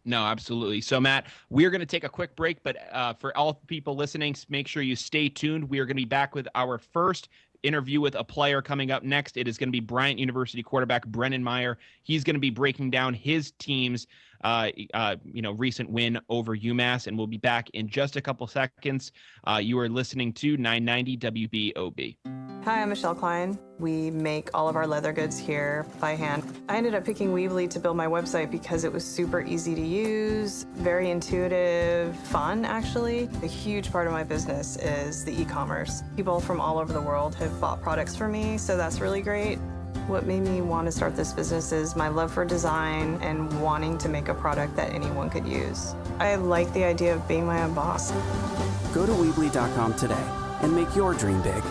No, absolutely. So, Matt, we're going to take a quick break, but for all people listening, make sure you stay tuned. We are going to be back with our first interview with a player coming up next. It is going to be Bryant University quarterback Brennan Myer. He's going to be breaking down his team's recent win over UMass, and we'll be back in just a couple seconds. You are listening to 990 WBOB. Hi, I'm Michelle Klein. We make all of our leather goods here by hand. I ended up picking Weebly to build my website because it was super easy to use, very intuitive, fun actually. A huge part of my business is the e-commerce. People from all over the world have bought products for me, so that's really great. What made me want to start this business is my love for design and wanting to make a product that anyone could use. I like the idea of being my own boss. Go to Weebly.com today and make your dream big.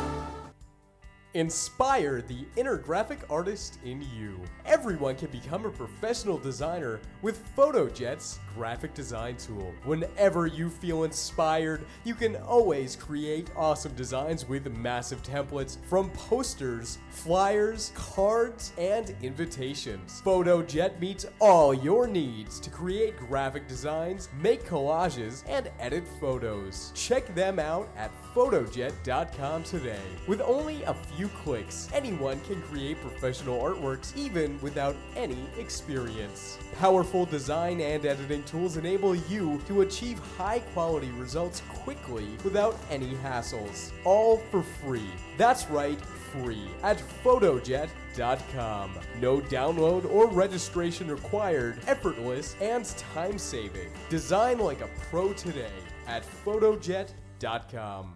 Inspire the inner graphic artist in you. Everyone can become a professional designer with PhotoJet's graphic design tool. Whenever you feel inspired, you can always create awesome designs with massive templates from posters, flyers, cards, and invitations. PhotoJet meets all your needs to create graphic designs, make collages, and edit photos. Check them out at photojet.com today. With only a few clicks, anyone can create professional artworks even without any experience. Powerful design and editing tools enable you to achieve high-quality results quickly without any hassles. All for free. That's right, free at photojet.com. No download or registration required, effortless and time-saving. Design like a pro today at photojet.com.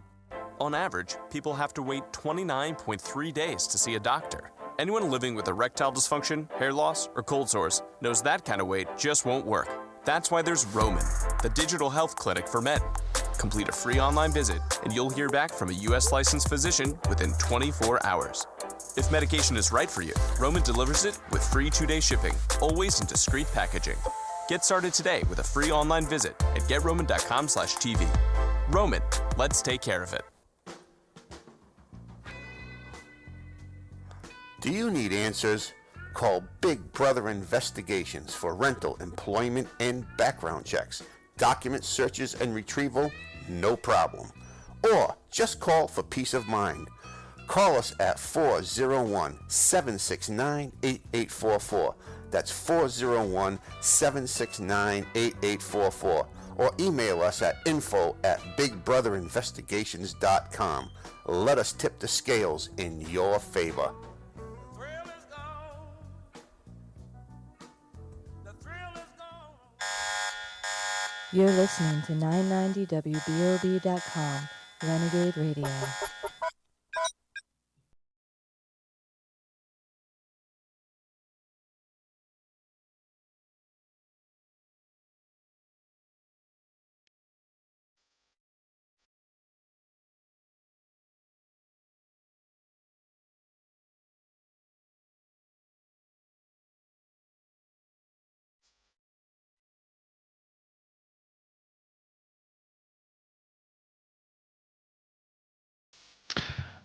On average, people have to wait 29.3 days to see a doctor. Anyone living with erectile dysfunction, hair loss, or cold sores knows that kind of wait just won't work. That's why there's Roman, the digital health clinic for men. Complete a free online visit, and you'll hear back from a U.S. licensed physician within 24 hours. If medication is right for you, Roman delivers it with free 2-day shipping, always in discreet packaging. Get started today with a free online visit at GetRoman.com/TV. Roman, let's take care of it. Do you need answers? Call Big Brother Investigations for rental, employment, and background checks. Document searches and retrieval, no problem. Or just call for peace of mind. Call us at 401-769-8844. That's 401-769-8844. or email us at info@bigbrotherinvestigations.com. Let us tip the scales in your favor. You're listening to 990WBOB.com, Renegade Radio.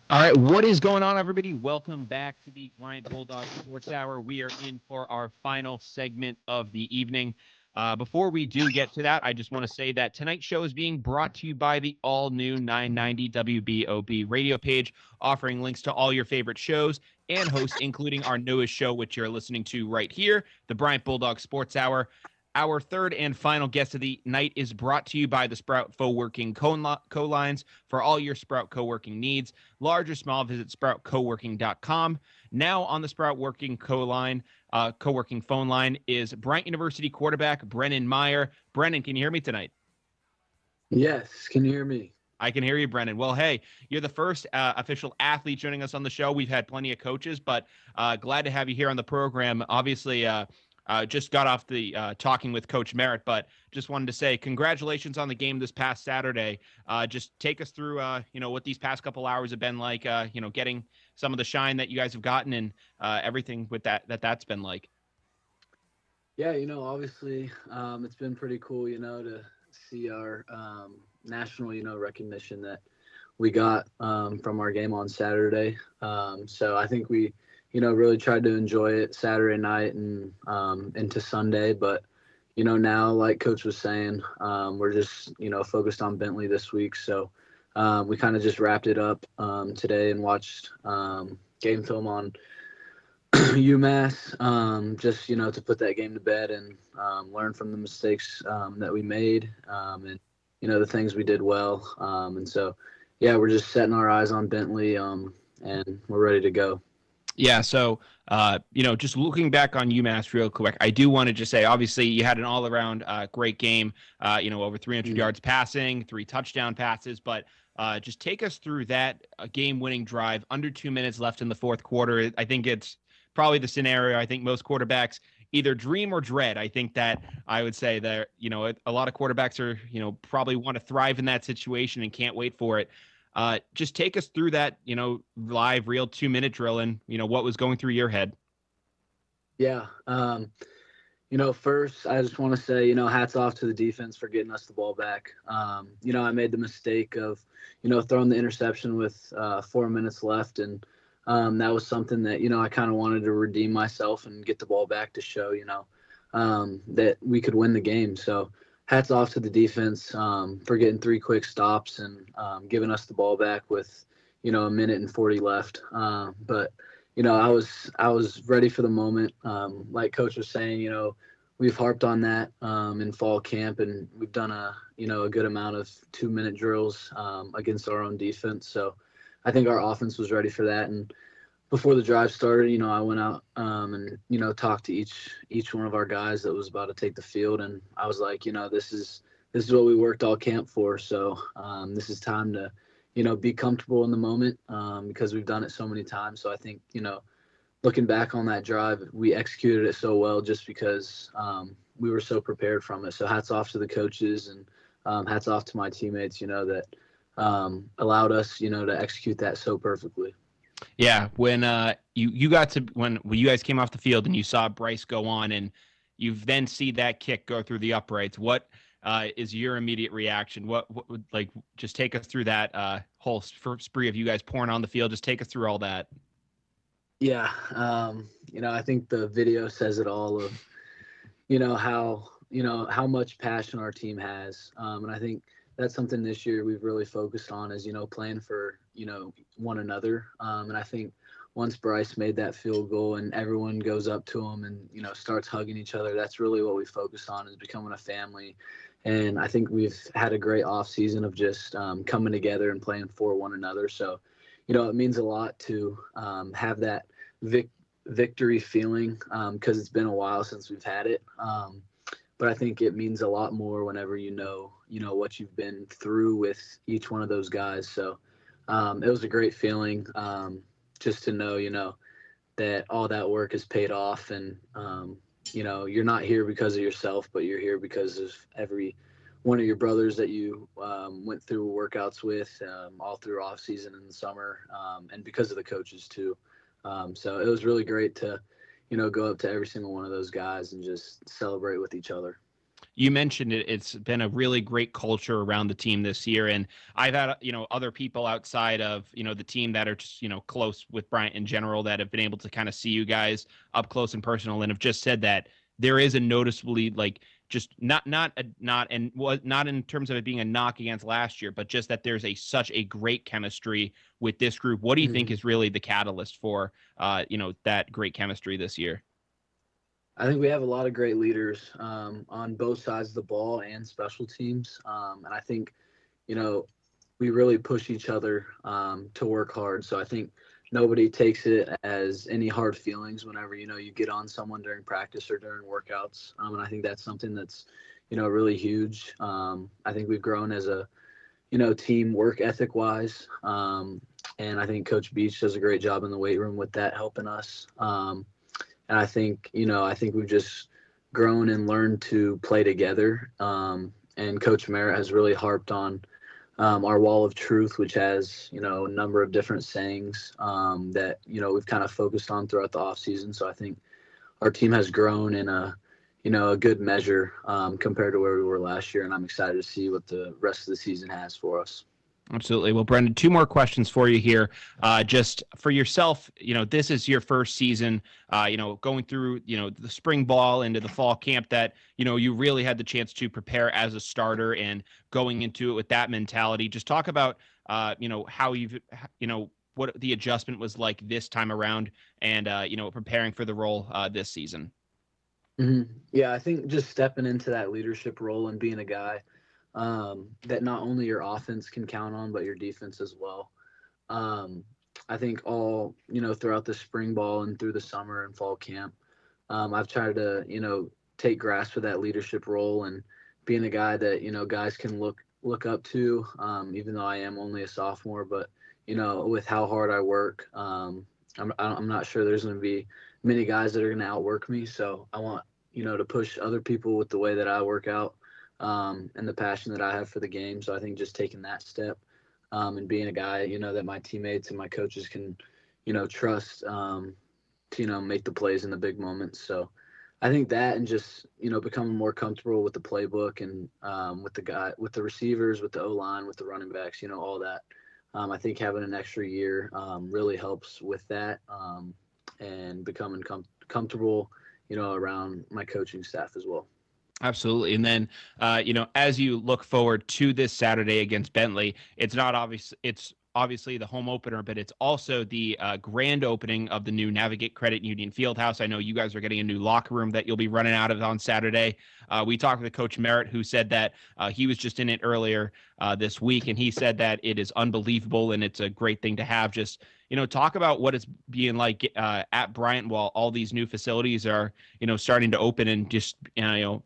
All right, what is going on, everybody? Welcome back to the Bryant Bulldogs Sports Hour. We are in for our final segment of the evening. Before we do get to that, I just want to say that tonight's show is being brought to you by the all-new 990 WBOB radio page, offering links to all your favorite shows and hosts, including our newest show, which you're listening to right here, the Bryant Bulldogs Sports Hour. Our third and final guest of the night is brought to you by the Sprout Co-working Co-Lines for all your Sprout co-working needs. Large or small, visit sproutcoworking.com. Now on the Sprout Working Co-Line, co-working phone line is Bryant University quarterback Brennan Myer. Brennan, can you hear me tonight? Yes, can you hear me? I can hear you, Brennan. Well, hey, you're the first official athlete joining us on the show. We've had plenty of coaches, but glad to have you here on the program. Obviously, just got off the talking with Coach Merritt, but just wanted to say congratulations on the game this past Saturday. Just take us through, what these past couple hours have been like, getting some of the shine that you guys have gotten and everything with that's been like. Yeah, obviously it's been pretty cool, to see our national, recognition that we got from our game on Saturday. So I think we really tried to enjoy it Saturday night and into Sunday. But, now, like Coach was saying, we're just, focused on Bentley this week. So we kind of just wrapped it up today and watched game film on UMass, just, to put that game to bed and learn from the mistakes that we made and, the things we did well. And so, yeah, we're just setting our eyes on Bentley and we're ready to go. Yeah, so, just looking back on UMass real quick, I do want to just say, obviously, you had an all-around great game, over 300 yards passing, 3 touchdown passes, but just take us through that game-winning drive, under 2 minutes left in the fourth quarter. I think it's probably the scenario I think most quarterbacks either dream or dread. I think that I would say that, a lot of quarterbacks are, probably want to thrive in that situation and can't wait for it. Just take us through that, live, real 2-minute drill and, what was going through your head. Yeah. First, I just want to say, hats off to the defense for getting us the ball back. I made the mistake of, throwing the interception with 4 minutes left. And that was something that, I kind of wanted to redeem myself and get the ball back to show, that we could win the game. So hats off to the defense for getting 3 quick stops and giving us the ball back with, a minute and 40 left. But, I was ready for the moment. Like Coach was saying, we've harped on that in fall camp, and we've done a good amount of 2-minute drills against our own defense. So I think our offense was ready for that. And before the drive started, I went out and, talked to each one of our guys that was about to take the field. And I was like, this is what we worked all camp for. So this is time to, be comfortable in the moment because we've done it so many times. So I think, looking back on that drive, we executed it so well just because we were so prepared from it. So hats off to the coaches and hats off to my teammates, that allowed us, to execute that so perfectly. Yeah, when you got to when you guys came off the field and you saw Bryce go on and you then see that kick go through the uprights, what is your immediate reaction? What would just take us through that whole spree of you guys pouring on the field? Just take us through all that. Yeah, I think the video says it all of, how much passion our team has, and I think that's something this year we've really focused on is, playing for, one another. And I think once Bryce made that field goal and everyone goes up to him and, starts hugging each other, that's really what we focus on is becoming a family, And I think we've had a great off season of just coming together and playing for one another. So, it means a lot to have that victory feeling because it's been a while since we've had it. But I think it means a lot more whenever you know what you've been through with each one of those guys. So it was a great feeling just to know, that all that work is paid off, and you're not here because of yourself, but you're here because of every one of your brothers that you went through workouts with all through off season in the summer, and because of the coaches too. So it was really great to, go up to every single one of those guys and just celebrate with each other. You mentioned it. It's been a really great culture around the team this year. And I've had, other people outside of, the team that are just, close with Bryant in general that have been able to kind of see you guys up close and personal and have just said that there is a noticeably just not in terms of it being a knock against last year, but just that there's such a great chemistry with this group. What do you think is really the catalyst for, that great chemistry this year? I think we have a lot of great leaders on both sides of the ball and special teams. And I think, we really push each other to work hard. So I think nobody takes it as any hard feelings whenever, you get on someone during practice or during workouts. And I think that's something that's, really huge. I think we've grown as a, team work ethic wise. And I think Coach Beach does a great job in the weight room with that, helping us. And I think, we've just grown and learned to play together. And Coach Merritt has really harped on our wall of truth, which has, a number of different sayings that, we've kind of focused on throughout the off season. So I think our team has grown in a good measure compared to where we were last year. And I'm excited to see what the rest of the season has for us. Absolutely. Well, Brendan, two more questions for you here. Just for yourself, this is your first season, going through, the spring ball into the fall camp that, you really had the chance to prepare as a starter and going into it with that mentality. Just talk about, how you've, what the adjustment was like this time around and, preparing for the role this season. Mm-hmm. Yeah, I think just stepping into that leadership role and being a guy that not only your offense can count on, but your defense as well. I think all, throughout the spring ball and through the summer and fall camp, I've tried to, take grasp of that leadership role and being a guy that, guys can look up to, even though I am only a sophomore, but, with how hard I work, I'm not sure there's going to be many guys that are going to outwork me. So I want, to push other people with the way that I work out. And the passion that I have for the game. So I think just taking that step and being a guy, that my teammates and my coaches can, trust to, make the plays in the big moments. So I think that and just, becoming more comfortable with the playbook and with the receivers, with the O-line, with the running backs, all that. I think having an extra year really helps with that and becoming comfortable, around my coaching staff as well. Absolutely. And then, as you look forward to this Saturday against Bentley, it's not obvious. It's obviously the home opener, but it's also the grand opening of the new Navigate Credit Union Fieldhouse. I know you guys are getting a new locker room that you'll be running out of on Saturday. We talked with Coach Merritt, who said that he was just in it earlier this week, and he said that it is unbelievable and it's a great thing to have. Just, talk about what it's being like at Bryant while all these new facilities are, starting to open, and just,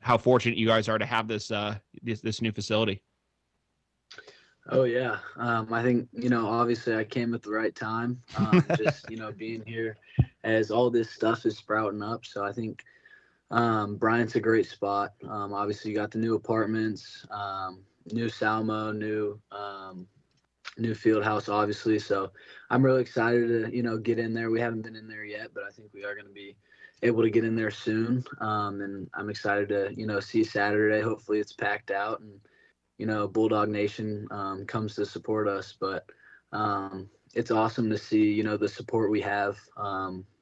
how fortunate you guys are to have this this new facility. Oh yeah. I think, obviously I came at the right time, just, being here as all this stuff is sprouting up. So I think Bryant's a great spot. Obviously you got the new apartments, new Salmo, new field house, obviously. So I'm really excited to, get in there. We haven't been in there yet, but I think we are going to be able to get in there soon. And I'm excited to, see Saturday. Hopefully it's packed out and, Bulldog Nation comes to support us. But it's awesome to see, the support we have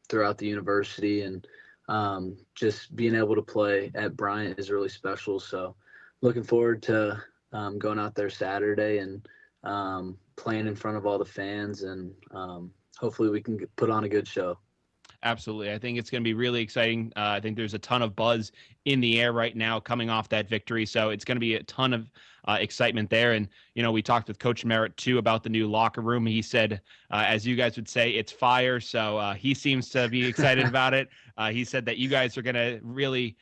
throughout the university, and just being able to play at Bryant is really special. So looking forward to going out there Saturday and playing in front of all the fans, and hopefully we can put on a good show. Absolutely. I think it's going to be really exciting. I think there's a ton of buzz in the air right now coming off that victory. So it's going to be a ton of excitement there. And, we talked with Coach Merritt, too, about the new locker room. He said, as you guys would say, it's fire. So he seems to be excited about it. He said that you guys are going to really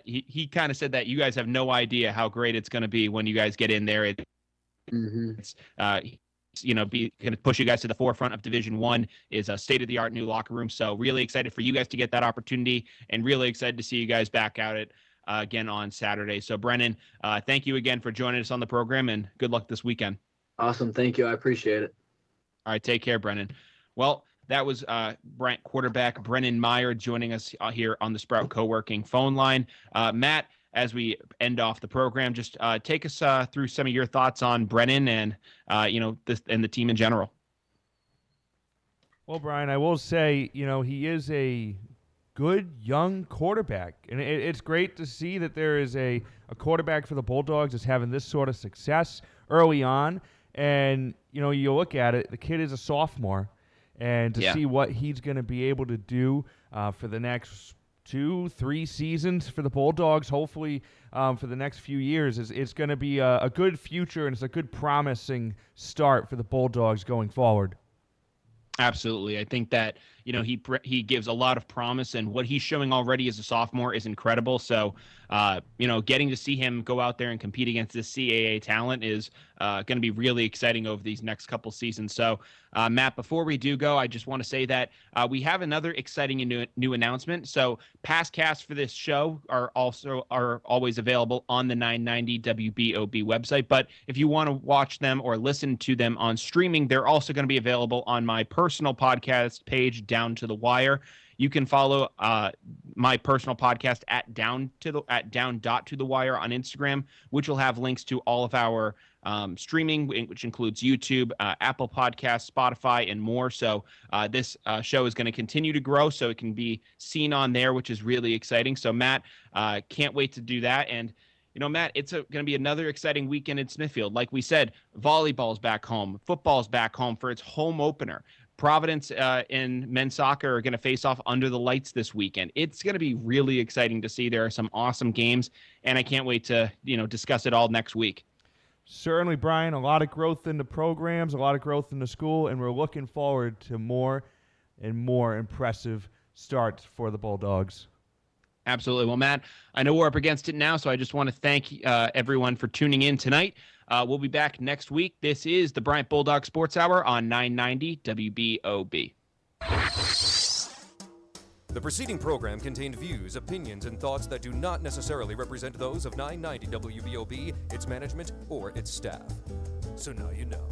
he kind of said that you guys have no idea how great it's going to be when you guys get in there. It's going to push you guys to the forefront of Division I. Is a state-of-the-art new locker room. So really excited for you guys to get that opportunity, and really excited to see you guys back out at again on Saturday. So Brennan, thank you again for joining us on the program, and good luck this weekend. Awesome. Thank you. I appreciate it. All right. Take care, Brennan. Well, that was Bryant quarterback Brennan Myer joining us here on the Sprout Co-working phone line. Matt, as we end off the program, just take us through some of your thoughts on Brennan and and the team in general. Well, Brian, I will say, he is a good young quarterback, and it's great to see that there is a quarterback for the Bulldogs that's having this sort of success early on. And you look at it, the kid is a sophomore, and to see what he's going to be able to do for the next 2-3 seasons for the Bulldogs, hopefully for the next few years, it's going to be a good future, and it's a good promising start for the Bulldogs going forward. Absolutely. I think that, he gives a lot of promise, and what he's showing already as a sophomore is incredible. So, getting to see him go out there and compete against this CAA talent is going to be really exciting over these next couple seasons. So, Matt, before we do go, I just want to say that we have another exciting and new announcement. So past casts for this show are always available on the 990 WBOB website. But if you want to watch them or listen to them on streaming, they're also going to be available on my personal podcast page, Down to the Wire. You can follow my personal podcast at down.to-the-wire on Instagram, which will have links to all of our streaming, which includes YouTube, Apple Podcasts, Spotify, and more. So this show is going to continue to grow, so it can be seen on there, which is really exciting. So Matt, can't wait to do that. And Matt, it's going to be another exciting weekend in Smithfield. Like we said, volleyball's back home, football's back home for its home opener. Providence and men's soccer are going to face off under the lights this weekend. It's going to be really exciting to see. There are some awesome games, and I can't wait to discuss it all next week. Certainly, Brian, a lot of growth in the programs, a lot of growth in the school, and we're looking forward to more and more impressive starts for the Bulldogs. Absolutely. Well, Matt, I know we're up against it now, so I just want to thank everyone for tuning in tonight. We'll be back next week. This is the Bryant Bulldogs Sports Hour on 990 WBOB. The preceding program contained views, opinions, and thoughts that do not necessarily represent those of 990 WBOB, its management, or its staff. So now you know.